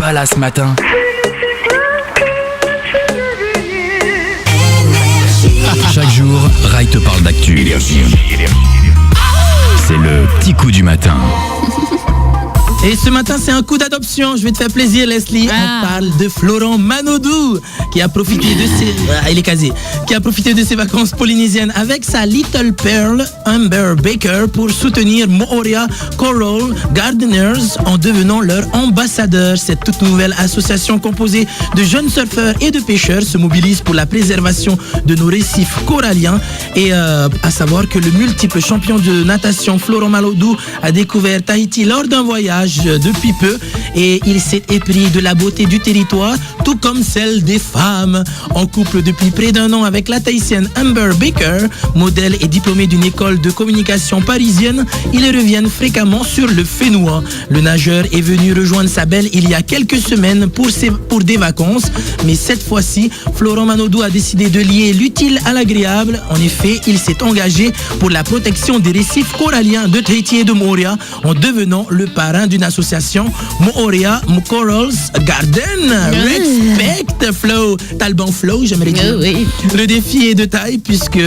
pas là ce matin. Chaque jour, Rai te parle d'actu. C'est le petit coup du matin. Et ce matin, c'est un coup d'adoption. Je vais te faire plaisir, Leslie. On parle de Florent Manodou, qui a profité de ses vacances polynésiennes avec sa Little Pearl, Amber Baker, pour soutenir Moorea Coral Gardeners en devenant leur ambassadeur. Cette toute nouvelle association composée de jeunes surfeurs et de pêcheurs se mobilise pour la préservation de nos récifs coralliens. Et à savoir que le multiple champion de natation Florent Manodou a découvert Tahiti lors d'un voyage depuis peu et il s'est épris de la beauté du territoire, tout comme celle des femmes. En couple depuis près d'un an avec la Tahitienne Amber Baker, modèle et diplômée d'une école de communication parisienne, ils reviennent fréquemment sur le Fénois. Le nageur est venu rejoindre sa belle il y a quelques semaines pour des vacances, mais cette fois-ci, Florent Manodou a décidé de lier l'utile à l'agréable. En effet, il s'est engagé pour la protection des récifs coralliens de Tahiti et de Moorea en devenant le parrain d'une association Moorea Corals Garden. Respect Flow. T'as le bon flow, j'aimerais dire. Oui. Le défi est de taille puisque,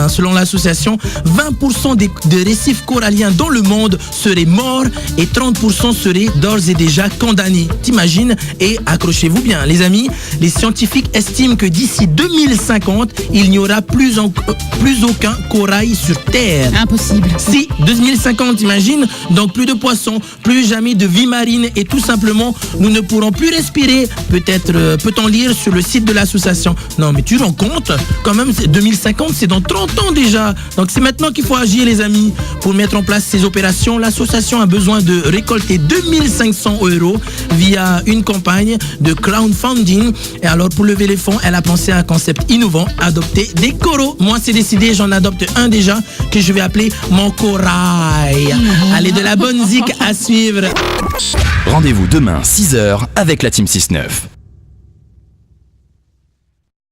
selon l'association, 20% des récifs coralliens dans le monde seraient morts et 30% seraient d'ores et déjà condamnés. T'imagines? Et accrochez-vous bien, les amis, les scientifiques estiment que d'ici 2050, il n'y aura plus aucun corail sur Terre. Impossible. Si, 2050, imagine, donc plus de poissons, plus jamais de vie marine et tout simplement, nous ne pourrons plus respirer. Peut-être peut-on lire sur le site de l'association. Non, mais tu te rends compte? Quand même, 2050, c'est dans 30 ans déjà. Donc c'est maintenant qu'il faut agir, les amis. Pour mettre en place ces opérations, l'association a besoin de récolter 2500 € via une campagne de crowdfunding. Et alors, pour lever les fonds, elle a pensé à un concept innovant, adopter des coraux. Moi, c'est décidé, j'en adopte un déjà, que je vais appeler mon corail. Allez, de la bonne zik à suivre. Rendez-vous demain 6h avec la Team 6-9.